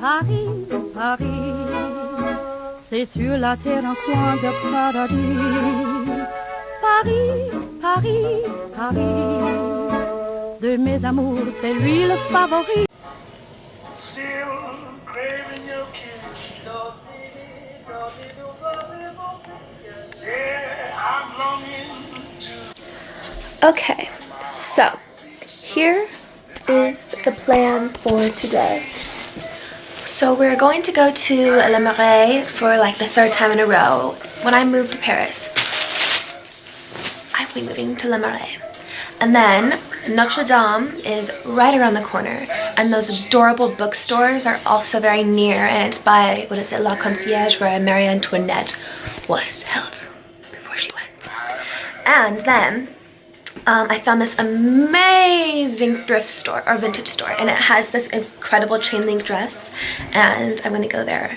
Paris, Paris, c'est sur la terre un coin de paradis. Paris, Paris, Paris, de mes amours, c'est lui le favori. Still craving your kiss. Yeah, I'm longing to. Okay, so here is the plan for today. So we're going to go to Le Marais for like the third time in a row. When I moved to Paris, I'll be moving to Le Marais. And then Notre Dame is right around the corner, and those adorable bookstores are also very near, and it's by, what is it, La Concierge, where Marie Antoinette was held before she went. And then I found this amazing thrift store, or vintage store, and it has this incredible chain link dress, and I'm going to go there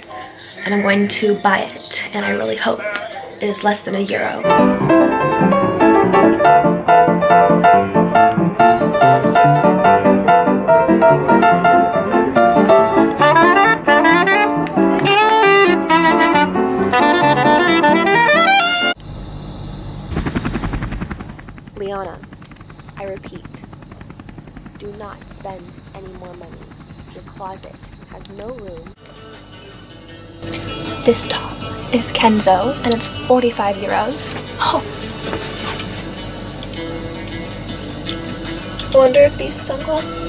and I'm going to buy it, and I really hope it is less than €1. Liana, I repeat, do not spend any more money. Your closet has no room. This top is Kenzo, and it's €45. Oh. I wonder if these sunglasses...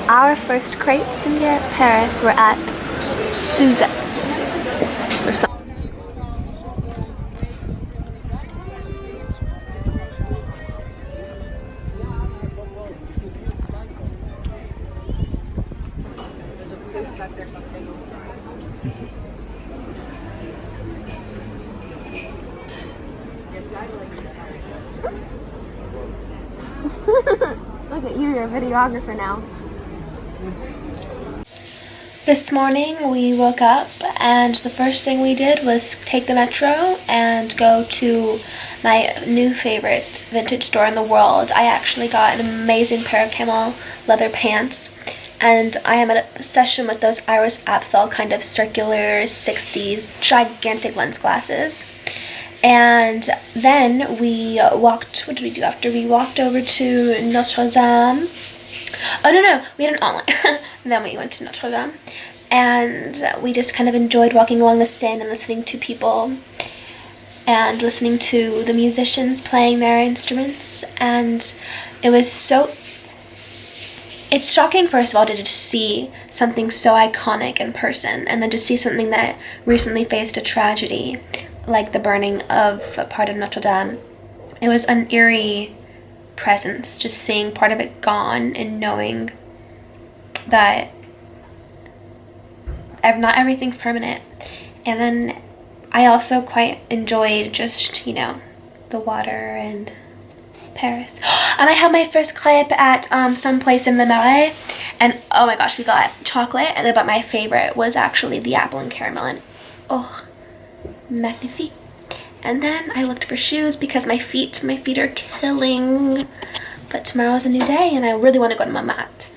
Our first crepes in Paris were at Suzette's or something. Look at you, you're a videographer now. This morning we woke up and the first thing we did was take the metro and go to my new favorite vintage store in the world. I actually got an amazing pair of camel leather pants, and I am at a session with those Iris Apfel kind of circular 60s gigantic lens glasses. And then we walked, what did we do after? We walked over to Notre Dame. Oh no, we had an online. Then we went to Notre Dame, and we just kind of enjoyed walking along the Seine and listening to people and listening to the musicians playing their instruments. And it was so, it's shocking, first of all, to just see something so iconic in person, and then to see something that recently faced a tragedy like the burning of part of Notre Dame. It was an eerie presence, just seeing part of it gone and knowing that not everything's permanent. And then I also quite enjoyed just, you know, the water and Paris. And I had my first crepe at some place in Le Marais, and oh my gosh, we got chocolate, but my favorite was actually the apple and caramel, and oh, magnifique. And then I looked for shoes because my feet are killing. But tomorrow's a new day and I really want to go to my mat.